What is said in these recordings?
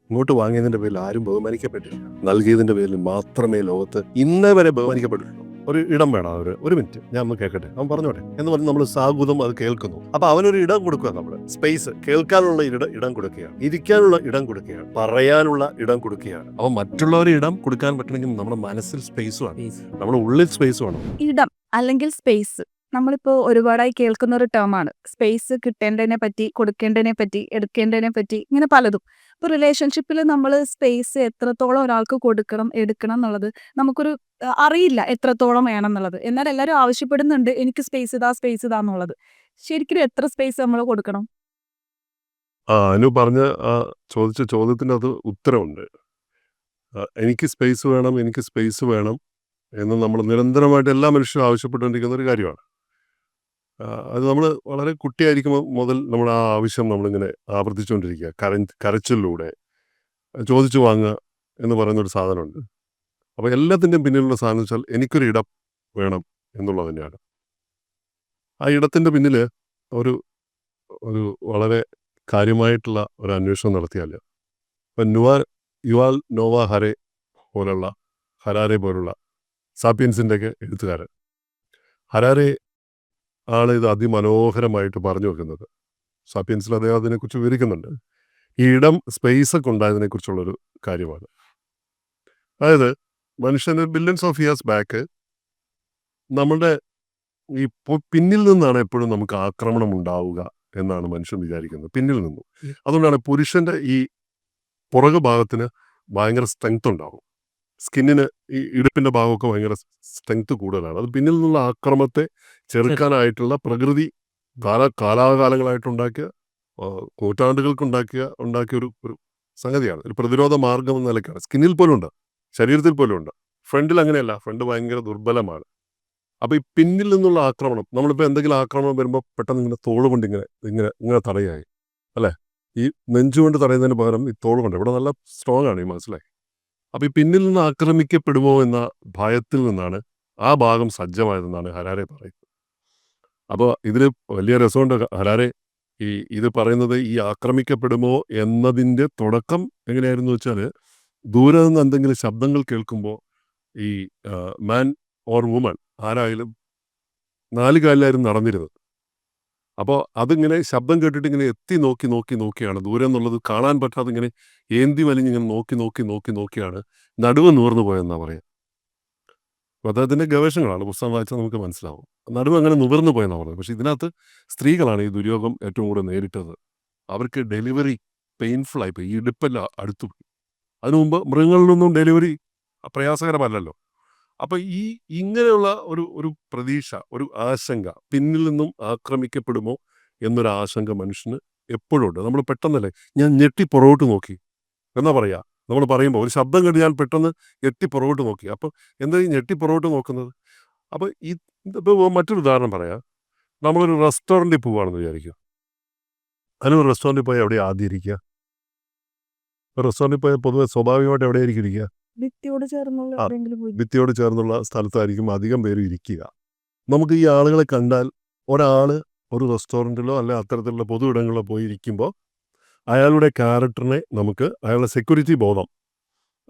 ഇങ്ങോട്ട് വാങ്ങിയതിന്റെ പേരിൽ ആരും ബഹുമാനിക്കപ്പെട്ടില്ല. നൽകിയതിന്റെ പേരിൽ മാത്രമേ ലോകത്ത് ഇന്നേ വരെ ബഹുമാനിക്കപ്പെട്ടിട്ടുള്ളൂ. ഒരു ഇടം വേണം ഒരു മിനിറ്റ് ഞാൻ ഒന്ന് കേൾക്കട്ടെ, അവൻ പറഞ്ഞോട്ടെ എന്ന് പറഞ്ഞ് നമ്മൾ സാഗുതം അത് കേൾക്കുന്നു. അപ്പൊ അവനൊരു ഇടം കൊടുക്കുക, നമ്മൾ സ്പേസ്, കേൾക്കാനുള്ള ഇടം കൊടുക്കുകയാണ്, ഇരിക്കാനുള്ള ഇടം കൊടുക്കുകയാണ്, പറയാനുള്ള ഇടം കൊടുക്കുകയാണ്. അപ്പൊ മറ്റുള്ളവരെ ഇടം കൊടുക്കാൻ പറ്റണമെങ്കിൽ നമ്മുടെ മനസ്സിൽ സ്പേസ് വേണം, നമ്മുടെ ഉള്ളിൽ സ്പേസ് വേണം. ഇടം അല്ലെങ്കിൽ സ്പേസ് നമ്മളിപ്പോ ഒരുപാടായി കേൾക്കുന്ന ഒരു ടേമാണ്. സ്പേസ് കിട്ടേണ്ടതിനെ പറ്റി, കൊടുക്കേണ്ടതിനെ പറ്റി, എടുക്കേണ്ടതിനെ പറ്റി, ഇങ്ങനെ പലതും. ഇപ്പൊ റിലേഷൻഷിപ്പിൽ നമ്മൾ സ്പേസ് എത്രത്തോളം ഒരാൾക്ക് കൊടുക്കണം, എടുക്കണം എന്നുള്ളത് നമുക്കൊരു അറിയില്ല എത്രത്തോളം വേണം എന്നുള്ളത്. എന്നാൽ എല്ലാവരും ആവശ്യപ്പെടുന്നുണ്ട് എനിക്ക് സ്പേസ് ഇതാ എന്നുള്ളത്. ശരിക്കും എത്ര സ്പേസ് നമ്മൾ കൊടുക്കണം? അനു പറഞ്ഞ ചോദിച്ച ചോദ്യത്തിന് അത് ഉത്തരവുണ്ട്. എനിക്ക് സ്പേസ് വേണം, എനിക്ക് സ്പേസ് വേണം എന്ന് നമ്മൾ നിരന്തരമായിട്ട് എല്ലാ മനുഷ്യരും ആവശ്യപ്പെട്ടുകൊണ്ടിരിക്കുന്ന ഒരു കാര്യമാണ്. അത് നമ്മൾ വളരെ കുട്ടിയായിരിക്കുമ്പോൾ മുതൽ നമ്മൾ ആ ആവശ്യം നമ്മളിങ്ങനെ ആവർത്തിച്ചുകൊണ്ടിരിക്കുക. കരച്ചിലൂടെ ചോദിച്ചു വാങ്ങുക എന്ന് പറയുന്നൊരു സാധനമുണ്ട്. അപ്പോൾ എല്ലാത്തിൻ്റെയും പിന്നിലുള്ള സാധനം വെച്ചാൽ എനിക്കൊരു ഇടം വേണം എന്നുള്ളത് തന്നെയാണ്. ആ ഇടത്തിൻ്റെ പിന്നിൽ ഒരു ഒരു വളരെ കാര്യമായിട്ടുള്ള ഒരു അന്വേഷണം നടത്തിയാൽ, ഇപ്പം യുവാൽ നോവ ഹരാരെ പോലുള്ള സാപ്പിയൻസിൻ്റെയൊക്കെ എഴുത്തുകാരൻ ഹരാരെ ആണ് ഇത് അതിമനോഹരമായിട്ട് പറഞ്ഞു വെക്കുന്നത്. സാപ്പിയൻസിൽ അദ്ദേഹം അതിനെക്കുറിച്ച് വിവരിക്കുന്നുണ്ട്. ഈ ഇടം സ്പേസൊക്കെ ഉണ്ടായതിനെക്കുറിച്ചുള്ളൊരു കാര്യമാണ്. അതായത് മനുഷ്യന് ബില്യൺസ് ഓഫ് ഇയേഴ്സ് ബാക്ക് നമ്മുടെ ഈ പിന്നിൽ നിന്നാണ് എപ്പോഴും നമുക്ക് ആക്രമണം ഉണ്ടാവുക എന്നാണ് മനുഷ്യൻ വിചാരിക്കുന്നത്, പിന്നിൽ നിന്നും. അതുകൊണ്ടാണ് പുരുഷന്റെ ഈ പുറകു ഭാഗത്തിന് ഭയങ്കര സ്ട്രെങ്ത് ഉണ്ടാവും, സ്കിന്നിന് ഈ ഇടുപ്പിന്റെ ഭാഗമൊക്കെ ഭയങ്കര സ്ട്രെങ്ത് കൂടുതലാണ്. അത് പിന്നിൽ നിന്നുള്ള ആക്രമണത്തെ ചെറുക്കാനായിട്ടുള്ള പ്രകൃതി കാലാകാലങ്ങളായിട്ടുണ്ടാക്കിയ നൂറ്റാണ്ടുകൾക്കുണ്ടാക്കിയ ഒരു സംഗതിയാണ്. ഒരു പ്രതിരോധ മാർഗം എന്ന നിലയ്ക്കാണ്. സ്കിന്നിൽ പോലും ഉണ്ട്, ശരീരത്തിൽ പോലും ഉണ്ട്. ഫ്രണ്ടിൽ അങ്ങനെയല്ല, ഫ്രണ്ട് ഭയങ്കര ദുർബലമാണ്. അപ്പോൾ ഈ പിന്നിൽ നിന്നുള്ള ആക്രമണം, നമ്മളിപ്പോൾ എന്തെങ്കിലും ആക്രമണം വരുമ്പോൾ പെട്ടെന്ന് ഇങ്ങനെ തോള് കൊണ്ട് ഇങ്ങനെ ഇങ്ങനെ ഇങ്ങനെ തടയായി അല്ലേ, ഈ നെഞ്ചുകൊണ്ട് തടയുന്നതിന് പകരം ഈ തോള് കൊണ്ട്, ഇവിടെ നല്ല സ്ട്രോങ് ആണ് ഈ മനസ്സിലായി. അപ്പോൾ ഈ പിന്നിൽ നിന്ന് ആക്രമിക്കപ്പെടുമോ എന്ന ഭയത്തിൽ നിന്നാണ് ആ ഭാഗം സജ്ജമായതെന്നാണ് ഹരാരെ പറയുന്നത്. അപ്പോൾ ഇതിൽ വലിയ രസമുണ്ട്. ഹരാരെ ഇത് പറയുന്നത് ഈ ആക്രമിക്കപ്പെടുമോ എന്നതിൻ്റെ തുടക്കം എങ്ങനെയായിരുന്നു വെച്ചാൽ, ദൂരെ നിന്ന് എന്തെങ്കിലും ശബ്ദങ്ങൾ കേൾക്കുമ്പോൾ ഈ മാൻ ഓർ വുമൺ ആരായാലും 4 കാലിലായിരുന്നു നടന്നിരുന്നത്. അപ്പോൾ അതിങ്ങനെ ശബ്ദം കേട്ടിട്ട് ഇങ്ങനെ എത്തി നോക്കിയാണ്, ദൂരെ എന്നുള്ളത് കാണാൻ പറ്റാതെ ഇങ്ങനെ ഏന്തി വലിഞ്ഞിങ്ങനെ നോക്കിയാണ് നടുവ് നൂർന്നു പോയെന്നാണ് പറയുക. അപ്പോൾ അദ്ദേഹത്തിൻ്റെ ഗവേഷണങ്ങളാണ്, പുസ്തകം വായിച്ചാൽ നമുക്ക് മനസ്സിലാവും. നടുവ് അങ്ങനെ നിവർന്നു പോയെന്നാണ് പറയുന്നത്. പക്ഷേ ഇതിനകത്ത് സ്ത്രീകളാണ് ഈ ദുര്യോഗം ഏറ്റവും കൂടുതൽ നേരിട്ടത്. അവർക്ക് ഡെലിവറി പെയിൻഫുൾ ആയിപ്പോയി, ഈ ഇടുപ്പെല്ലാം അടുത്തു പോയി. അതിനു മുമ്പ് മൃഗങ്ങളിലൊന്നും ഡെലിവറി പ്രയാസകരമല്ലല്ലോ. അപ്പോൾ ഇങ്ങനെയുള്ള ഒരു പ്രതീക്ഷ, ഒരു ആശങ്ക, പിന്നിൽ നിന്നും ആക്രമിക്കപ്പെടുമോ എന്നൊരു ആശങ്ക മനുഷ്യന് എപ്പോഴും ഉണ്ട്. നമ്മൾ പെട്ടെന്നല്ലേ, ഞാൻ ഞെട്ടി പുറകോട്ട് നോക്കി എന്നാ പറയുക. നമ്മൾ പറയുമ്പോൾ ഒരു ശബ്ദം കേട്ട് ഞാൻ പെട്ടെന്ന് ഞെട്ടി പുറകോട്ട് നോക്കി. അപ്പോൾ എന്താ ഈ ഞെട്ടി പുറകോട്ട് നോക്കുന്നത്? അപ്പോൾ ഇപ്പോൾ മറ്റൊരു ഉദാഹരണം പറയാം. നമ്മളൊരു റെസ്റ്റോറൻറ്റിൽ പോവുകയാണെന്ന് വിചാരിക്കുക. അതിനൊരു റെസ്റ്റോറൻറ്റിൽ പോയാൽ എവിടെയാണ് ആദ്യം ഇരിക്കുക? റെസ്റ്റോറൻറ്റിൽ പോയാൽ പൊതുവെ സ്വാഭാവികമായിട്ട് എവിടെയായിരിക്കും ഇരിക്കുക? ഭിത്തിയോട് ചേർന്നുള്ള സ്ഥലത്തായിരിക്കും അധികം പേരും ഇരിക്കുക. നമുക്ക് ഈ ആളുകളെ കണ്ടാൽ, ഒരാൾ ഒരു റെസ്റ്റോറൻറ്റിലോ അല്ലെ അത്തരത്തിലുള്ള പൊതു ഇടങ്ങളിലോ പോയി ഇരിക്കുമ്പോൾ അയാളുടെ ക്യാരക്ടറിനെ നമുക്ക്, അയാളുടെ സെക്യൂരിറ്റി ബോധം,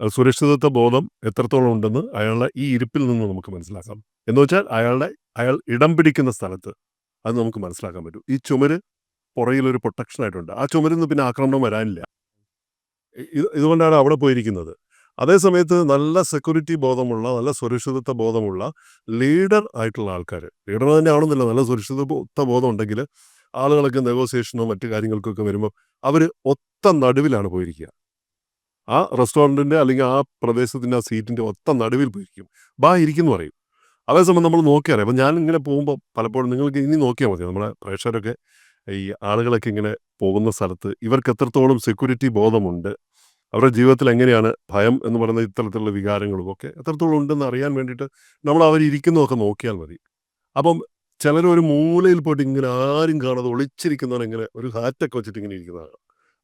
സുരക്ഷിതത്വ ബോധം എത്രത്തോളം ഉണ്ടെന്ന് അയാളുടെ ഈ ഇരിപ്പിൽ നിന്ന് നമുക്ക് മനസ്സിലാക്കാം. എന്ന് വെച്ചാൽ അയാൾ ഇടം പിടിക്കുന്ന സ്ഥലത്ത് അത് നമുക്ക് മനസ്സിലാക്കാൻ പറ്റും. ഈ ചുമര് പുറകിലൊരു പ്രൊട്ടക്ഷനായിട്ടുണ്ട്. ആ ചുമരിൽ നിന്ന് പിന്നെ ആക്രമണം വരാനില്ല. ഇതുകൊണ്ടാണ് അവിടെ പോയിരിക്കുന്നത്. അതേസമയത്ത് നല്ല സെക്യൂരിറ്റി ബോധമുള്ള, നല്ല സുരക്ഷിതത്വ ബോധമുള്ള ലീഡർ ആയിട്ടുള്ള ആൾക്കാർ, ലീഡർ തന്നെ ആവണമെന്നില്ല, നല്ല സുരക്ഷിതത്വ ബോധം ഉണ്ടെങ്കിൽ ആളുകളൊക്കെ നെഗോസിയേഷനോ മറ്റു കാര്യങ്ങൾക്കൊക്കെ വരുമ്പോൾ അവർ ഒത്ത നടുവിലാണ് പോയിരിക്കുക. ആ റെസ്റ്റോറൻറ്റിൻ്റെ അല്ലെങ്കിൽ ആ പ്രദേശത്തിൻ്റെ ആ സീറ്റിൻ്റെ ഒത്ത നടുവിൽ പോയിരിക്കും. ഇരിക്കുന്നു പറയും. അതേസമയം നമ്മൾ നോക്കിയറിയാം. അപ്പം ഞാൻ ഇങ്ങനെ പോകുമ്പോൾ പലപ്പോഴും നിങ്ങൾക്ക് ഇനി നോക്കിയാൽ മതി, നമ്മുടെ പ്രേക്ഷകരൊക്കെ ഈ ആളുകളൊക്കെ ഇങ്ങനെ പോകുന്ന സ്ഥലത്ത് ഇവർക്ക് എത്രത്തോളം സെക്യൂരിറ്റി ബോധമുണ്ട്, അവരുടെ ജീവിതത്തിൽ എങ്ങനെയാണ് ഭയം എന്ന് പറയുന്ന ഇത്തരത്തിലുള്ള വികാരങ്ങളും ഒക്കെ എത്രത്തോളം ഉണ്ടെന്ന് അറിയാൻ വേണ്ടിയിട്ട് നമ്മൾ അവരിയ്ക്കുന്നതൊക്കെ നോക്കിയാൽ മതി. അപ്പം ചിലർ ഒരു മൂലയിൽ പോയിട്ട് ഇങ്ങനെ ആരും കാണാതെ ഒളിച്ചിരിക്കുന്നവർ, ഇങ്ങനെ ഒരു ഹാറ്റൊക്കെ വെച്ചിട്ട് ഇങ്ങനെ ഇരിക്കുന്നതാണ്.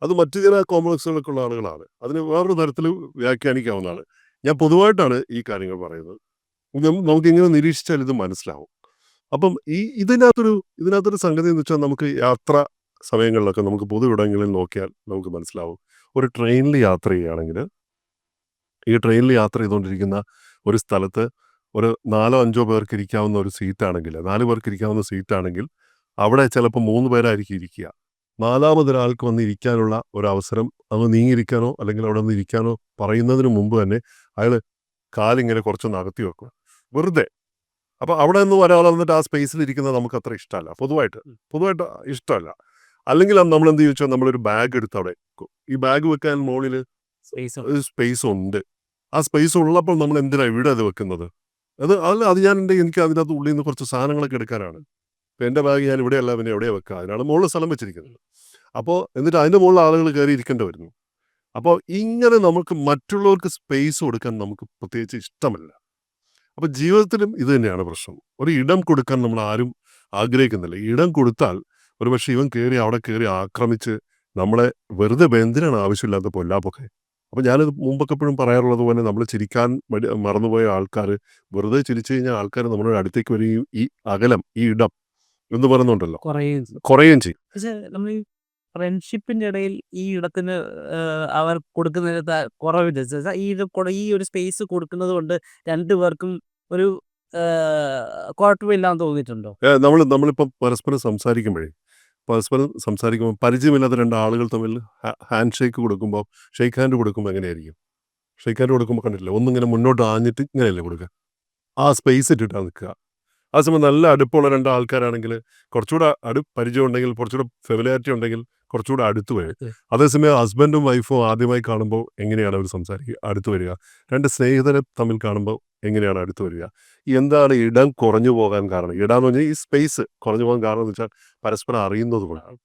അത് മറ്റു ചില കോംപ്ലക്സുകളൊക്കെ ഉള്ള ആളുകളാണ്. അതിന് വേറൊരു തരത്തിൽ വ്യാഖ്യാനിക്കാവുന്നതാണ്. ഞാൻ പൊതുവായിട്ടാണ് ഈ കാര്യങ്ങൾ പറയുന്നത്. നമുക്കിങ്ങനെ നിരീക്ഷിച്ചാൽ ഇത് മനസ്സിലാവും. അപ്പം ഇതിനകത്തൊരു സംഗതി എന്ന് വെച്ചാൽ, നമുക്ക് യാത്ര സമയങ്ങളിലൊക്കെ നമുക്ക് പൊതു ഇടങ്ങളിൽ നോക്കിയാൽ നമുക്ക് മനസ്സിലാവും. ഒരു ട്രെയിനിൽ യാത്ര ചെയ്യുകയാണെങ്കിൽ ഈ ട്രെയിനിൽ യാത്ര ചെയ്തുകൊണ്ടിരിക്കുന്ന ഒരു സ്ഥലത്ത് ഒരു 4-5 പേർക്ക് ഇരിക്കാവുന്ന ഒരു സീറ്റാണെങ്കിൽ 4 പേർക്ക് ഇരിക്കാവുന്ന സീറ്റാണെങ്കിൽ അവിടെ ചിലപ്പോൾ 3 പേരായിരിക്കും ഇരിക്കുക. 4മതൊരാൾക്ക് വന്ന് ഇരിക്കാനുള്ള ഒരു അവസരം അത് നീങ്ങിയിരിക്കാനോ അല്ലെങ്കിൽ അവിടെ നിന്ന് ഇരിക്കാനോ പറയുന്നതിന് മുമ്പ് തന്നെ അയാൾ കാലിങ്ങനെ കുറച്ചൊന്ന് അകത്തി വെക്കുക വെറുതെ. അപ്പോൾ അവിടെ നിന്ന് ഒരാൾ വന്നിട്ട് ആ സ്പേസിൽ ഇരിക്കുന്നത് നമുക്ക് അത്ര ഇഷ്ടമല്ല, പൊതുവായിട്ട് ഇഷ്ടമല്ല. അല്ലെങ്കിൽ നമ്മൾ എന്ത് ചോദിച്ചാൽ നമ്മളൊരു ബാഗ് എടുത്ത് അവിടെ വെക്കും. ഈ ബാഗ് വെക്കാൻ മുകളിൽ ഒരു സ്പേസ് ഉണ്ട്. ആ സ്പേസ് ഉള്ളപ്പോൾ നമ്മൾ എന്തിനാണ് ഇവിടെ അത് വെക്കുന്നത്? അത് എനിക്ക് അതിനകത്ത് ഉള്ളിൽ നിന്ന് കുറച്ച് സാധനങ്ങളൊക്കെ എടുക്കാനാണ്. ഇപ്പം എൻ്റെ ബാഗ് ഞാൻ ഇവിടെയല്ല, പിന്നെ എവിടെയാണ് വെക്കുക? അതിനാണ് മുകളിൽ സ്ഥലം വെച്ചിരിക്കുന്നത്. അപ്പോൾ എന്നിട്ട് അതിൻ്റെ മുകളിൽ ആളുകൾ കയറി ഇരിക്കേണ്ടി വരുന്നു. അപ്പോൾ ഇങ്ങനെ നമുക്ക് മറ്റുള്ളവർക്ക് സ്പേസ് കൊടുക്കാൻ നമുക്ക് പ്രത്യേകിച്ച് ഇഷ്ടമല്ല. അപ്പോൾ ജീവിതത്തിലും ഇത് തന്നെയാണ് പ്രശ്നം. ഒരു ഇടം കൊടുക്കാൻ നമ്മൾ ആരും ആഗ്രഹിക്കുന്നില്ല. ഇടം കൊടുത്താൽ ഒരുപക്ഷെ ഇവൻ കയറി അവിടെ കയറി ആക്രമിച്ച് നമ്മളെ വെറുതെ എന്തിനാണ് ആവശ്യമില്ലാത്ത പൊല്ലാപ്പൊക്കെ. അപ്പോൾ ഞാനിത് മുമ്പൊക്കെ എപ്പോഴും പറയാറുള്ളത് പോലെ നമ്മൾ ചിരിക്കാൻ മറന്നുപോയ ആൾക്കാർ വെറുതെ ചിരിച്ചു കഴിഞ്ഞാൽ ആൾക്കാർ നമ്മുടെ അടുത്തേക്ക് വരികയും ഈ അകലം, ഈ ഇടം എന്ന് പറയുന്നുണ്ടല്ലോ കുറയുകയും ചെയ്യും. പക്ഷെ നമ്മൾ ഈ ഫ്രണ്ട്ഷിപ്പിന്റെ ഇടയിൽ ഈ ഇടത്തിന് അവർ കൊടുക്കുന്നതിന് കുറവില്ല. ഈ ഒരു സ്പേസ് കൊടുക്കുന്നത് കൊണ്ട് രണ്ടുപേർക്കും ഒരു കുഴപ്പമില്ലാന്ന് തോന്നിയിട്ടുണ്ടോ? നമ്മളിപ്പം പരസ്പരം സംസാരിക്കുമ്പോൾ പരിചയമില്ലാത്ത 2 ആളുകൾ തമ്മിൽ ഹാൻഡ് ഷേക്ക് കൊടുക്കുമ്പോൾ ഷേക്ക് ഹാൻഡ് കൊടുക്കുമ്പോൾ എങ്ങനെയായിരിക്കും? ഷേക്ക് ഹാൻഡ് കൊടുക്കുമ്പോൾ കണ്ടിട്ടില്ല, ഒന്നിങ്ങനെ മുന്നോട്ട് ആഞ്ഞിട്ട് ഇങ്ങനെയല്ലേ കൊടുക്കുക? ആ സ്പേസ് ഇട്ടിട്ടാണ് നിൽക്കുക. ആ സമയം നല്ല അടുപ്പമുള്ള 2 ആൾക്കാരാണെങ്കിൽ കുറച്ചുകൂടെ പരിചയം ഉണ്ടെങ്കിൽ, കുറച്ചുകൂടെ ഫെമിലിയാരിറ്റി ഉണ്ടെങ്കിൽ കുറച്ചുകൂടെ അടുത്ത് വരും. അതേസമയം ഹസ്ബൻഡും വൈഫും ആദ്യമായി കാണുമ്പോൾ എങ്ങനെയാണ് അവർ സംസാരിക്കുക, അടുത്ത് വരിക? 2 സ്നേഹിതരെ തമ്മിൽ കാണുമ്പോൾ എങ്ങനെയാണ് അടുത്ത് വരിക? എന്താണ് ഇടം കുറഞ്ഞു പോകാൻ കാരണം? ഇടാന്ന് പറഞ്ഞാൽ ഈ സ്പേസ് കുറഞ്ഞു പോകാൻ കാരണം എന്ന് വെച്ചാൽ പരസ്പരം അറിയുന്നത് കൊണ്ടാണ്.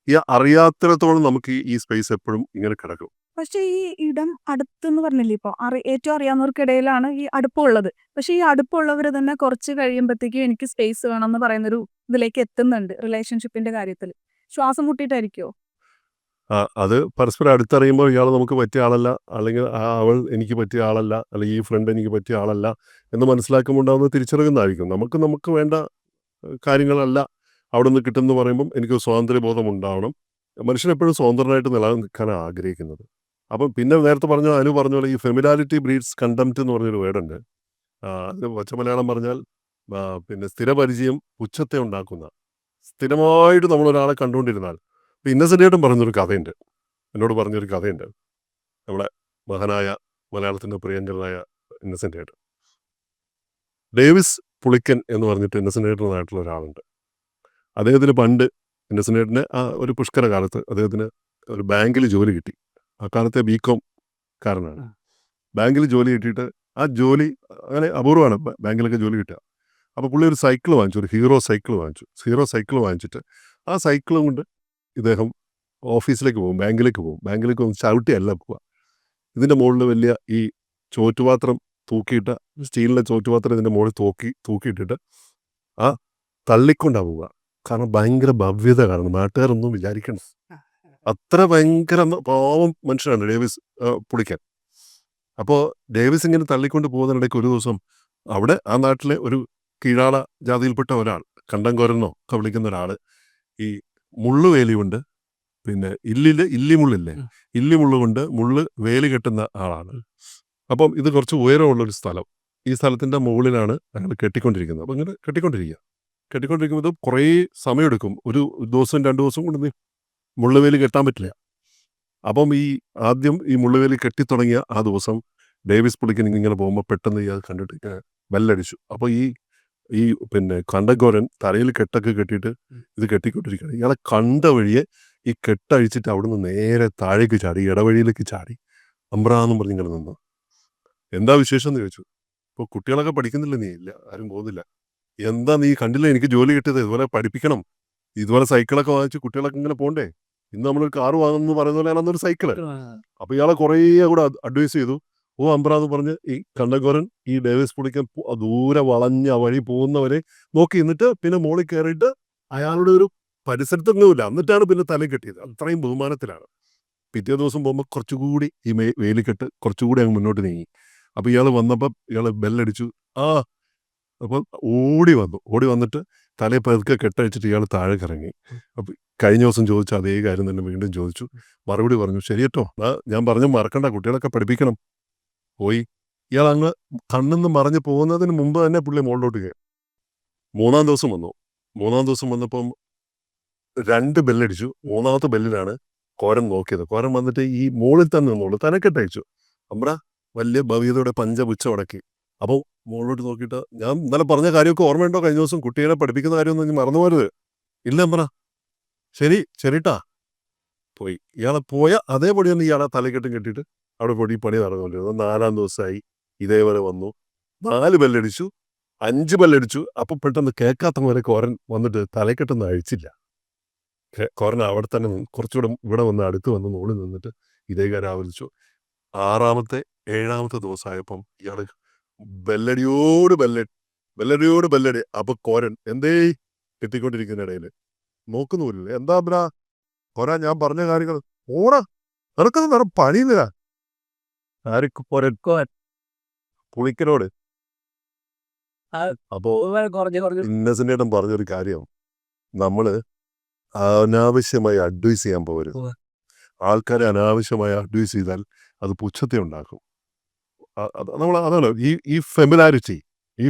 ഈ അറിയാത്തിടത്തോളം നമുക്ക് ഈ സ്പേസ് എപ്പോഴും ഇങ്ങനെ കിടക്കും. പക്ഷേ ഈ ഇടം അടുത്തെന്ന് പറഞ്ഞില്ലേ, ഇപ്പോൾ ഏറ്റവും അറിയാവുന്നവർക്കിടയിലാണ് ഈ അടുപ്പമുള്ളത്. പക്ഷേ ഈ അടുപ്പമുള്ളവർ തന്നെ കുറച്ച് കഴിയുമ്പോഴത്തേക്കും എനിക്ക് സ്പേസ് വേണം എന്ന് പറയുന്നൊരു ഇതിലേക്ക് എത്തുന്നുണ്ട് റിലേഷൻഷിപ്പിന്റെ കാര്യത്തിൽ. ശ്വാസം മുട്ടിയിട്ടായിരിക്കുമോ? അത് പരസ്പരം അടുത്തറിയുമ്പോൾ ഇയാൾ നമുക്ക് പറ്റിയ ആളല്ല, അല്ലെങ്കിൽ അവൾ എനിക്ക് പറ്റിയ ആളല്ല, അല്ലെങ്കിൽ ഈ ഫ്രണ്ട് എനിക്ക് പറ്റിയ ആളല്ല എന്ന് മനസ്സിലാക്കുമ്പോൾ ഉണ്ടാകുന്ന തിരിച്ചറിയുന്നതായിരിക്കും. നമുക്ക് വേണ്ട കാര്യങ്ങളല്ല അവിടെ നിന്ന് കിട്ടുമെന്ന് പറയുമ്പം എനിക്ക് സ്വാതന്ത്ര്യബോധം ഉണ്ടാവണം. മനുഷ്യൻ എപ്പോഴും സ്വതന്ത്രനായിട്ട് നിലനിൽക്കാനാണ് ആഗ്രഹിക്കുന്നത്. അപ്പം പിന്നെ നേരത്തെ അനു പറഞ്ഞ പോലെ ഈ ഫെമിലാരിറ്റി ബ്രീഡ്സ് കണ്ടംപ്റ്റ് എന്ന് പറഞ്ഞൊരു വേർഡുണ്ട്. അത് പച്ചമലയാളം പറഞ്ഞാൽ പിന്നെ സ്ഥിരപരിചയം പുച്ഛത്തെ ഉണ്ടാക്കുന്ന. സ്ഥിരമായിട്ട് നമ്മളൊരാളെ കണ്ടുകൊണ്ടിരുന്നാൽ, ഇപ്പം ഇന്നസെൻ്റായിട്ടും പറഞ്ഞൊരു കഥയുണ്ട്, എന്നോട് പറഞ്ഞൊരു കഥയുണ്ട്. നമ്മുടെ മഹാനായ മലയാളത്തിൻ്റെ പ്രിയങ്കരനായ ഇന്നസെൻ്റായിട്ട്, ഡേവിസ് പുളിക്കൻ എന്ന് പറഞ്ഞിട്ട് ഇന്നസെൻ്റായിട്ടുള്ളതായിട്ടുള്ള ഒരാളുണ്ട്. അദ്ദേഹത്തിന് പണ്ട് ഇന്നസെൻ്റായിട്ടിന് ഒരു പുഷ്കര കാലത്ത് അദ്ദേഹത്തിന് ഒരു ബാങ്കിൽ ജോലി കിട്ടി. ആ കാലത്തെ ബികോം കാരനാണ്. ബാങ്കിൽ ജോലി കിട്ടിയിട്ട് ആ ജോലി അങ്ങനെ അപൂർവമാണ് ബാങ്കിലൊക്കെ ജോലി കിട്ടുക. അപ്പോൾ പുള്ളി ഒരു സൈക്കിൾ വാങ്ങിച്ചു, ഒരു ഹീറോ സൈക്കിൾ വാങ്ങിച്ചിട്ട് ആ സൈക്കിളും കൊണ്ട് ഇദ്ദേഹം ഓഫീസിലേക്ക് പോകും, ബാങ്കിലേക്ക് പോകും. ചവിട്ടിയല്ല പോവുക, ഇതിൻ്റെ മുകളിൽ വലിയ ഈ ചോറ്റുപാത്രം തൂക്കിയിട്ട്, സ്റ്റീലിൻ്റെ ചോറ്റുപാത്രം ഇതിൻ്റെ മുകളിൽ തൂക്കിയിട്ടിട്ട് ആ തള്ളിക്കൊണ്ടാണ് പോവുക. കാരണം ഭയങ്കര ഭവ്യത കാരണം നാട്ടുകാരൊന്നും വിചാരിക്കണം. അത്ര ഭയങ്കര പാവം മനുഷ്യനാണ് ഡേവിസ് പുളിക്കൻ. അപ്പോൾ ഡേവിസ് ഇങ്ങനെ തള്ളിക്കൊണ്ട് പോകുന്നതിനിടയ്ക്ക് ഒരു ദിവസം അവിടെ ആ നാട്ടിലെ ഒരു കീഴാള ജാതിയിൽപ്പെട്ട ഒരാൾ, കണ്ടംകോരനോ ഒക്കെ വിളിക്കുന്ന ഒരാൾ, ഈ മുള്ളുവേലി കൊണ്ട്, പിന്നെ ഇല്ലിമുള്ളില്ലേ, ഇല്ലിമുള്ളു കൊണ്ട് വേലി കെട്ടുന്ന ആളാണ്. അപ്പം ഇത് കുറച്ച് ഉയരമുള്ളൊരു സ്ഥലം, ഈ സ്ഥലത്തിൻ്റെ മുകളിലാണ് അയാൾ കെട്ടിക്കൊണ്ടിരിക്കുന്നത്. അപ്പം ഇങ്ങനെ കെട്ടിക്കൊണ്ടിരിക്കുമ്പോൾ ഇത് കുറേ സമയമെടുക്കും. ഒരു ദിവസം 2 ദിവസം കൊണ്ട് മുള്ളുവേലി കെട്ടാൻ പറ്റില്ല. അപ്പം ആദ്യം ഈ മുള്ളുവേലി കെട്ടിത്തുടങ്ങിയ ആ ദിവസം ഡേവിസ് പുളിക്കൻ ഇങ്ങനെ പോകുമ്പോൾ പെട്ടെന്ന് അത് കണ്ടിട്ട് ഇങ്ങനെ ബെല്ലടിച്ചു. അപ്പോൾ ഈ പിന്നെ കണ്ടംകോരൻ തലയിൽ കെട്ടൊക്കെ കെട്ടിയിട്ട് ഇത് കെട്ടിക്കൊണ്ടിരിക്കുകയാണ്. ഇയാളെ കണ്ട വഴിയെ ഈ കെട്ടഴിച്ചിട്ട് അവിടുന്ന് നേരെ താഴേക്ക് ചാടി, ഇടവഴിയിലേക്ക് ചാടി അമ്പ്രാന്നും പറഞ്ഞ് ഇങ്ങനെ നിന്നു. എന്താ വിശേഷം എന്ന് ചോദിച്ചു. ഇപ്പോൾ കുട്ടികളൊക്കെ പഠിക്കുന്നില്ല, നീ ഇല്ല, ആരും പോകുന്നില്ല. എന്താ നീ കണ്ടില്ല, എനിക്ക് ജോലി കിട്ടിയത്, ഇതുപോലെ പഠിപ്പിക്കണം, ഇതുപോലെ സൈക്കിളൊക്കെ വാങ്ങിച്ച് കുട്ടികളൊക്കെ ഇങ്ങനെ പോകണ്ടേ, ഇന്ന് നമ്മളൊരു കാറ് വാങ്ങുന്നു പറയുന്ന പോലെയാണ് അന്നൊരു സൈക്കിള്. അപ്പോൾ ഇയാളെ കുറേ കൂടെ അഡ്വൈസ് ചെയ്തു. അമ്പ്രാന്ന് പറഞ്ഞ് ഈ കണ്ടംകോരൻ ഈ ഡേവിസ് പുളിക്കൻ ദൂരെ വളഞ്ഞ വഴി പോകുന്നവരെ നോക്കി നിന്നിട്ട് പിന്നെ മോളിൽ കയറിയിട്ട് അയാളുടെ ഒരു പരിസരത്തൊന്നുമില്ല, എന്നിട്ടാണ് പിന്നെ തല കെട്ടിയത്. അത്രയും ബഹുമാനത്തിലാണ്. പിറ്റേ ദിവസം പോകുമ്പോൾ കുറച്ചുകൂടി ഈ വേലിക്കെട്ട് കുറച്ചുകൂടി അങ്ങ് മുന്നോട്ട് നീങ്ങി. അപ്പോൾ ഇയാൾ വന്നപ്പോൾ ഇയാൾ ബെല്ലടിച്ചു. അപ്പോൾ ഓടി വന്നിട്ട് തലയിൽ പതുക്കെ കെട്ടഴിച്ചിട്ട് ഇയാൾ താഴേക്ക് ഇറങ്ങി. അപ്പോൾ കഴിഞ്ഞ ദിവസം ചോദിച്ച അതേ കാര്യം തന്നെ വീണ്ടും ചോദിച്ചു. മറുപടി പറഞ്ഞു, ശരി കേട്ടോ, ഞാൻ പറഞ്ഞു മറക്കണ്ട, കുട്ടികളൊക്കെ പഠിപ്പിക്കണം. പോയി. ഇയാൾ അങ്ങ് കണ്ണിന്ന് മറഞ്ഞ് പോകുന്നതിന് മുമ്പ് തന്നെ പുള്ളി മുകളിലോട്ട് കയറി. 3-ാം ദിവസം വന്നു. 3-ാം ദിവസം വന്നപ്പം 2 ബെല്ലടിച്ചു. 3-ാമത്തെ ബെല്ലിലാണ് കോരൻ നോക്കിയത്. കോരൻ വന്നിട്ട് ഈ മുകളിൽ തന്നെ നിന്നോളൂ, തനക്കെട്ടയച്ചു. അമ്പ്ര വലിയ ഭവ്യതയുടെ പഞ്ചപുച്ഛം അടക്കി. അപ്പോൾ മുകളിലോട്ട് നോക്കിയിട്ട്, ഞാൻ ഇന്നലെ പറഞ്ഞ കാര്യമൊക്കെ ഓർമ്മയുണ്ടോ? കഴിഞ്ഞ ദിവസം കുട്ടികളെ പഠിപ്പിക്കുന്ന കാര്യമൊന്നും നീ മറന്നു പോരുത്. ഇല്ല അമ്പ്ര, ശരി ശരിട്ടാ. പോയി. ഇയാളെ പോയ അതേപടി തന്നെ ഇയാളെ തലക്കെട്ടും കെട്ടിയിട്ട് അവിടെ പോയി പണി നടന്നുകൊണ്ടിരുന്നു. 4-ാം ദിവസമായി, ഇതേപോലെ വന്നു. 4 ബെല്ലടിച്ചു, 5 ബെല്ലടിച്ചു. അപ്പം പെട്ടെന്ന് കേൾക്കാത്ത പോലെ കോരൻ വന്നിട്ട് തലക്കെട്ടൊന്നും അഴിച്ചില്ല. കോരൻ അവിടെ തന്നെ കുറച്ചുകൂടെ ഇവിടെ വന്ന് അടുത്ത് വന്ന് മുകളിൽ നിന്നിട്ട് ഇതേ കാര്യം ആവർത്തിച്ചു. 6-ാമത്തെ 7-ാമത്തെ ദിവസമായപ്പം ഇയാൾ ബെല്ലടിയോട് ബെല്ലടി. അപ്പൊ കോരൻ എന്തേ എത്തിക്കൊണ്ടിരിക്കുന്ന ഇടയിൽ നോക്കുന്നുമില്ല. എന്താ ബ്രാ കോരാ, ഞാൻ പറഞ്ഞ കാര്യങ്ങൾ ഓടാ, നിനക്കൊന്നും വേറെ പണിയില്ല. ആർക്ക്? കോരൻ പുളിക്കരോട്. അപ്പോ ഇന്നസെന്റ് ഏട്ടൻ പറഞ്ഞൊരു കാര്യം, നമ്മള് അനാവശ്യമായി അഡ്വൈസ് ചെയ്യാൻ പോകരുത്. ആൾക്കാരെ അനാവശ്യമായി അഡ്വൈസ് ചെയ്താൽ അത് പുച്ഛത്തെ ഉണ്ടാക്കും. നമ്മൾ അതാണ് ഈ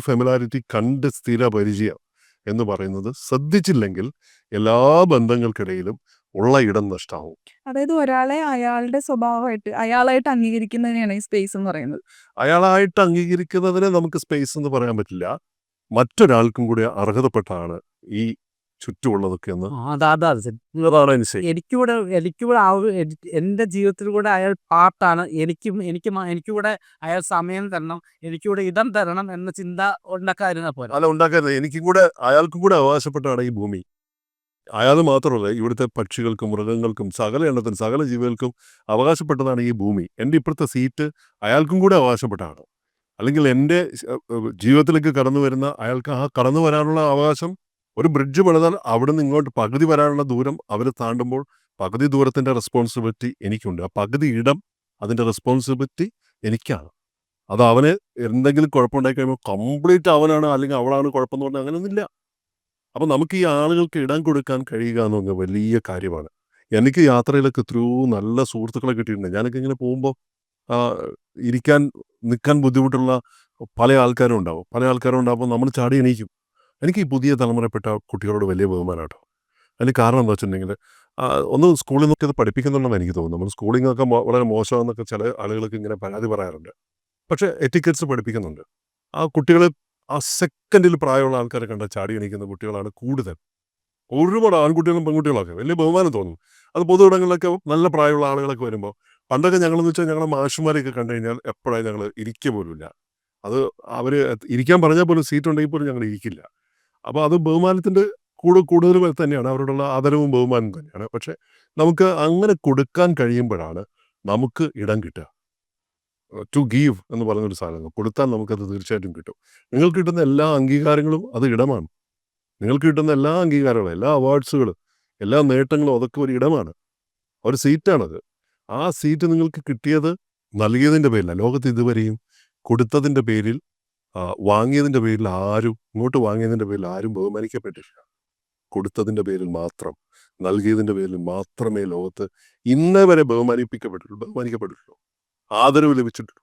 ഫെമിലാരിറ്റി കണ്ട് സ്ഥിര പരിചയം എന്ന് പറയുന്നത് ശ്രദ്ധിച്ചില്ലെങ്കിൽ എല്ലാ ബന്ധങ്ങൾക്കിടയിലും ഉള്ള ഇടം നഷ്ടമാവും. അതായത് ഒരാളെ അയാളുടെ സ്വഭാവമായിട്ട് അയാളായിട്ട് അംഗീകരിക്കുന്നതിനെയാണ് ഈ സ്പേസ് എന്ന് പറയുന്നത്. അയാളായിട്ട് അംഗീകരിക്കുന്നതിനെ നമുക്ക് സ്പേസ് എന്ന് പറയാൻ പറ്റില്ല. മറ്റൊരാൾക്കും കൂടി അർഹതപ്പെട്ടാണ് ഈ ചുറ്റുമുള്ളതൊക്കെ എന്ന് അതാണ് എനിക്ക് ശരി. എനിക്കിവിടെ എൻ്റെ ജീവിതത്തിൽ കൂടെ അയാൾ പാർട്ടാണ്. എനിക്കിവിടെ അയാൾ സമയം തരണം, എനിക്കിവിടെ ഇടം തരണം എന്ന ചിന്ത ഉണ്ടാക്കാതിരുന്ന പോലെ. അല്ല, ഉണ്ടാക്കരുത്. അയാൾക്കും കൂടെ അവകാശപ്പെട്ടാണ് ഈ ഭൂമി. അയാൾ മാത്രമല്ല, ഇവിടുത്തെ പക്ഷികൾക്കും മൃഗങ്ങൾക്കും സകല എണ്ണത്തിനും സകല ജീവികൾക്കും അവകാശപ്പെട്ടതാണ് ഈ ഭൂമി. എൻ്റെ ഇപ്പോഴത്തെ സീറ്റ് അയാൾക്കും കൂടെ അവകാശപ്പെട്ടാണ്. അല്ലെങ്കിൽ എൻ്റെ ജീവിതത്തിലേക്ക് കടന്നു വരുന്ന അയാൾക്ക് ആ കടന്നു വരാനുള്ള അവകാശം, ഒരു ബ്രിഡ്ജ് പണിതാൽ അവിടെ നിന്ന് ഇങ്ങോട്ട് പകുതി വരാനുള്ള ദൂരം അവർ താണ്ടുമ്പോൾ പകുതി ദൂരത്തിൻ്റെ റെസ്പോൺസിബിലിറ്റി എനിക്കുണ്ട്. ആ പകുതി ഇടം അതിൻ്റെ റെസ്പോൺസിബിലിറ്റി എനിക്കാണ്. അത് അവന് എന്തെങ്കിലും കുഴപ്പമുണ്ടായി കഴിയുമ്പോൾ കംപ്ലീറ്റ് അവനാണ് അല്ലെങ്കിൽ അവളാണ് കുഴപ്പമെന്ന് പറഞ്ഞാൽ അങ്ങനെയൊന്നുമില്ല. അപ്പം നമുക്ക് ഈ ആളുകൾക്ക് ഇടം കൊടുക്കാൻ കഴിയുക എന്ന് പറഞ്ഞാൽ വലിയ കാര്യമാണ്. എനിക്ക് യാത്രയിലൊക്കെ എത്രയോ നല്ല സുഹൃത്തുക്കളെ കിട്ടിയിട്ടുണ്ട്. ഞാനൊക്കെ ഇങ്ങനെ പോകുമ്പോൾ നിൽക്കാൻ ബുദ്ധിമുട്ടുള്ള പല ആൾക്കാരും ഉണ്ടാകുമ്പോൾ നമ്മൾ ചാടി എണീക്കും. എനിക്ക് ഈ പുതിയ തലമുറപ്പെട്ട കുട്ടികളോട് വലിയ ബഹുമാനം കേട്ടോ. അതിന് കാരണം എന്താ വെച്ചിട്ടുണ്ടെങ്കിൽ, ഒന്ന് സ്കൂളിൽ നിന്നൊക്കെ അത് പഠിപ്പിക്കുന്നുണ്ടെന്ന് എനിക്ക് തോന്നുന്നു. നമ്മൾ സ്കൂളിങ്ങൊക്കെ വളരെ മോശമെന്നൊക്കെ ചില ആളുകൾക്ക് ഇങ്ങനെ പരാതി പറയാറുണ്ട്. പക്ഷേ എറ്റിക്കറ്റ്സ് പഠിപ്പിക്കുന്നുണ്ട്. ആ കുട്ടികൾ ആ സെക്കൻഡിൽ പ്രായമുള്ള ആൾക്കാരെ കണ്ട ചാടി എണീക്കുന്ന കുട്ടികളാണ് കൂടുതൽ. ഒരുപാട് ആൺകുട്ടികളും പെൺകുട്ടികളൊക്കെ വലിയ ബഹുമാനം തോന്നും. അത് പൊതു ഇടങ്ങളിലൊക്കെ നല്ല പ്രായമുള്ള ആളുകളൊക്കെ വരുമ്പോൾ, പണ്ടൊക്കെ ഞങ്ങളെന്ന് വെച്ചാൽ ഞങ്ങളെ മാഷുമാരെയൊക്കെ കണ്ടു കഴിഞ്ഞാൽ എപ്പോഴാണ് ഞങ്ങൾ ഇരിക്കുക പോലുമില്ല. അത് അവർ ഇരിക്കാൻ പറഞ്ഞാൽ പോലും സീറ്റ് ഉണ്ടെങ്കിൽ പോലും ഞങ്ങൾ ഇരിക്കില്ല. അപ്പോൾ അത് ബഹുമാനത്തിൻ്റെ കൂടുതൽ തന്നെയാണ്, അവരോടുള്ള ആദരവും ബഹുമാനം തന്നെയാണ്. പക്ഷേ നമുക്ക് അങ്ങനെ കൊടുക്കാൻ കഴിയുമ്പോഴാണ് നമുക്ക് ഇടം കിട്ടുക. ടു ഗീവ് എന്ന് പറയുന്നൊരു സാധനം കൊടുത്താൽ നമുക്കത് തീർച്ചയായിട്ടും കിട്ടും. നിങ്ങൾക്ക് കിട്ടുന്ന എല്ലാ അംഗീകാരങ്ങളും അത് ഇടമാണ്. നിങ്ങൾക്ക് കിട്ടുന്ന എല്ലാ അംഗീകാരങ്ങളും, എല്ലാ അവാർഡ്സുകളും, എല്ലാ നേട്ടങ്ങളും അതൊക്കെ ഒരു ഇടമാണ്, ഒരു സീറ്റാണത്. ആ സീറ്റ് നിങ്ങൾക്ക് കിട്ടിയത് നൽകിയതിൻ്റെ പേരില്ല. ലോകത്ത് ഇതുവരെയും കൊടുത്തതിൻ്റെ പേരിൽ, വാങ്ങിയതിൻ്റെ പേരിൽ ഇങ്ങോട്ട് വാങ്ങിയതിൻ്റെ പേരിൽ ആരും ബഹുമാനിക്കപ്പെട്ടില്ല. കൊടുത്തതിൻ്റെ പേരിൽ മാത്രം, നൽകിയതിൻ്റെ പേരിൽ മാത്രമേ ലോകത്ത് ഇന്നേ വരെ ബഹുമാനിക്കപ്പെട്ടിട്ടുള്ളൂ, ആദരവ് ലഭിച്ചിട്ടുള്ളൂ.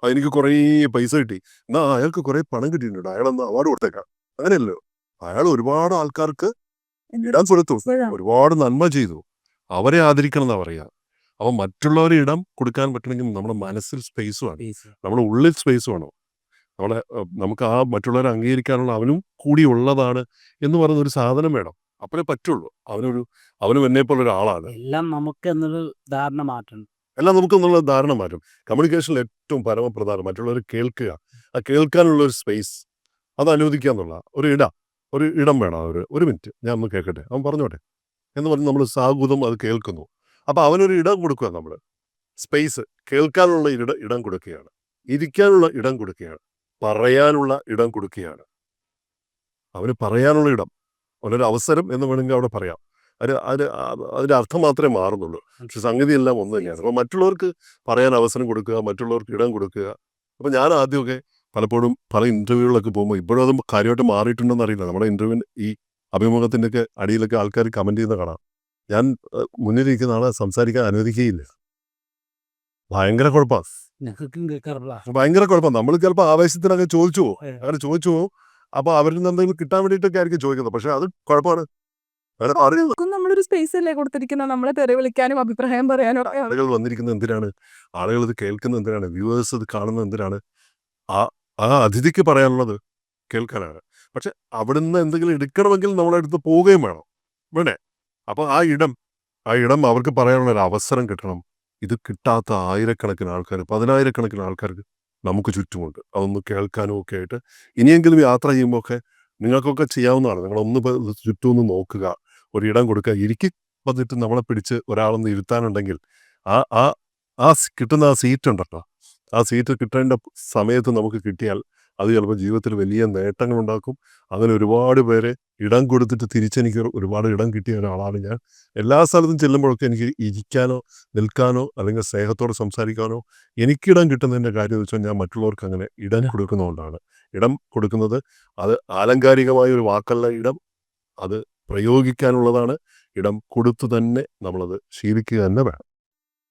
എനിക്ക് കുറേ പൈസ കിട്ടി, എന്നാൽ അയാൾക്ക് കുറേ പണം കിട്ടിയിട്ടുണ്ട്, അയാളെന്ന് അവാർഡ് കൊടുത്തേക്കാം. അങ്ങനെയല്ലോ. അയാൾ ഒരുപാട് ആൾക്കാർക്ക് ഇടം കൊടുത്തു, ഒരുപാട് നന്മ ചെയ്തു, അവരെ ആദരിക്കണം എന്നാ പറയുക. അപ്പം മറ്റുള്ളവരെ ഇടം കൊടുക്കാൻ പറ്റണമെങ്കിൽ നമ്മുടെ മനസ്സിൽ സ്പേസ് വേണം, നമ്മുടെ ഉള്ളിൽ സ്പേസ് വേണം. നമുക്ക് ആ മറ്റുള്ളവരെ അംഗീകരിക്കാനുള്ള അവനും കൂടി ഉള്ളതാണ് എന്ന് പറയുന്നൊരു സാധനം വേണം. അപ്പോഴേ പറ്റുള്ളൂ. അവനും എന്നെപ്പോലെ ഒരാളാണ്. എല്ലാം നമുക്ക് എന്നൊരു ധാരണ മാറ്റണം. എല്ലാം നമുക്കെന്നുള്ള ധാരണ മാറ്റും. കമ്മ്യൂണിക്കേഷനിൽ ഏറ്റവും പരമപ്രധാനം മറ്റുള്ളവർ കേൾക്കുക. ആ കേൾക്കാനുള്ള ഒരു സ്പേസ് അത് അനുവദിക്കുക എന്നുള്ള ഒരു ഇടം വേണം. ഒരു മിനിറ്റ് ഞാൻ ഒന്ന് കേൾക്കട്ടെ, അവൻ പറഞ്ഞോട്ടെ എന്ന് പറഞ്ഞ് നമ്മൾ സാഹൂതം അത് കേൾക്കുന്നു. അപ്പോൾ അവനൊരു ഇടം കൊടുക്കുക. നമ്മൾ സ്പേസ്, കേൾക്കാനുള്ള ഇടം കൊടുക്കുകയാണ്, ഇരിക്കാനുള്ള ഇടം കൊടുക്കുകയാണ്, പറയാനുള്ള ഇടം കൊടുക്കുകയാണ്. അവന് പറയാനുള്ള ഇടം, അവനൊരു അവസരം എന്ന് വേണമെങ്കിൽ അവിടെ പറയാം. അതിൻ്റെ അർത്ഥം മാത്രമേ മാറുന്നുള്ളൂ. പക്ഷെ സംഗതി എല്ലാം ഒന്ന് തന്നെയാണ്. അപ്പോൾ മറ്റുള്ളവർക്ക് പറയാൻ അവസരം കൊടുക്കുക, മറ്റുള്ളവർക്ക് ഇടം കൊടുക്കുക. അപ്പോൾ ഞാൻ ആദ്യമൊക്കെ പലപ്പോഴും പല ഇൻ്റർവ്യൂകളിലൊക്കെ പോകുമ്പോൾ, ഇപ്പോഴും അത് കാര്യമായിട്ട് മാറിയിട്ടുണ്ടെന്ന് അറിയില്ല. നമ്മുടെ ഇൻ്റർവ്യൂവിന് ഈ അഭിമുഖത്തിൻ്റെയൊക്കെ അടിയിലൊക്കെ ആൾക്കാർ കമൻറ്റ് ചെയ്യുന്ന കാണാം. ഞാൻ മുന്നിലിരിക്കുന്ന ആളെ സംസാരിക്കാൻ അനുവദിക്കുകയില്ല. ഭയങ്കര കുഴപ്പമാണ്. ഞങ്ങൾക്കും കേൾക്കാറില്ല. ഭയങ്കര കുഴപ്പം. നമ്മൾ ചിലപ്പോൾ ആവേശത്തിനൊക്കെ ചോദിച്ചു പോകും. അങ്ങനെ ചോദിച്ചു പോകും. അപ്പോൾ അവരിൽ നിന്ന് എന്തെങ്കിലും കിട്ടാൻ വേണ്ടിയിട്ടൊക്കെ ആയിരിക്കും ചോദിക്കുന്നത്. പക്ഷേ അത് കുഴപ്പമാണ്. വേറെ അറിയില്ല. നമുക്കും നമ്മളൊരു സ്പേസ് അല്ലേ കൊടുത്തിരിക്കുന്നത്, നമ്മളെ തെറി വിളിക്കാനും അഭിപ്രായം പറയാനും ഒക്കെ. ആളുകൾ വന്നിരിക്കുന്നത് എന്തിനാണ്? ആളുകൾ ഇത് കേൾക്കുന്നത് എന്തിനാണ്? വ്യൂവേഴ്സ് ഇത് കാണുന്നത് എന്തിനാണ്? ആ ആ അതിഥിക്ക് പറയാനുള്ളത് കേൾക്കാനാണ്. പക്ഷെ അവിടുന്ന് എന്തെങ്കിലും എടുക്കണമെങ്കിൽ നമ്മളടുത്ത് പോവുകയും വേണം. വേണ്ടേ? അപ്പോൾ ആ ഇടം അവർക്ക് പറയാനുള്ള ഒരു അവസരം കിട്ടണം. ഇത് കിട്ടാത്ത ആയിരക്കണക്കിന് ആൾക്കാർ, പതിനായിരക്കണക്കിന് ആൾക്കാർക്ക് നമുക്ക് ചുറ്റുമുണ്ട്. അതൊന്ന് കേൾക്കാനും ഒക്കെ ആയിട്ട് ഇനിയെങ്കിലും യാത്ര ചെയ്യുമ്പോൾ ഒക്കെ നിങ്ങൾക്കൊക്കെ ചെയ്യാവുന്നതാണ്. നിങ്ങളൊന്ന് ചുറ്റും ഒന്ന് നോക്കുക, ഒരിടം കൊടുക്കുക. വന്നിട്ട് നമ്മളെ പിടിച്ച് ഒരാളൊന്ന് ഇരുത്താനുണ്ടെങ്കിൽ ആ ആ ആ കിട്ടുന്ന ആ സീറ്റ് ഉണ്ടല്ലോ, ആ സീറ്റ് കിട്ടേണ്ട സമയത്ത് നമുക്ക് കിട്ടിയാൽ അത് ചിലപ്പോൾ ജീവിതത്തിൽ വലിയ നേട്ടങ്ങളുണ്ടാക്കും. അങ്ങനെ ഒരുപാട് പേരെ ഇടം കൊടുത്തിട്ട് തിരിച്ചെനിക്ക് ഒരുപാട് ഇടം കിട്ടിയ ഒരാളാണ് ഞാൻ. എല്ലാ സ്ഥലത്തും ചെല്ലുമ്പോഴൊക്കെ എനിക്ക് ഇരിക്കാനോ നിൽക്കാനോ അല്ലെങ്കിൽ സ്നേഹത്തോടെ സംസാരിക്കാനോ എനിക്കിടം കിട്ടുന്നതിൻ്റെ കാര്യം എന്ന് വെച്ചാൽ ഞാൻ മറ്റുള്ളവർക്ക് അങ്ങനെ ഇടം കൊടുക്കുന്നതുകൊണ്ടാണ്. ഇടം കൊടുക്കുന്നത് അത് ആലങ്കാരികമായ ഒരു വാക്കല്ല. ഇടം അത് പ്രയോഗിക്കാനുള്ളതാണ്. ഇടം കൊടുത്തു തന്നെ നമ്മളത് ശീലിക്കുക തന്നെ വേണം.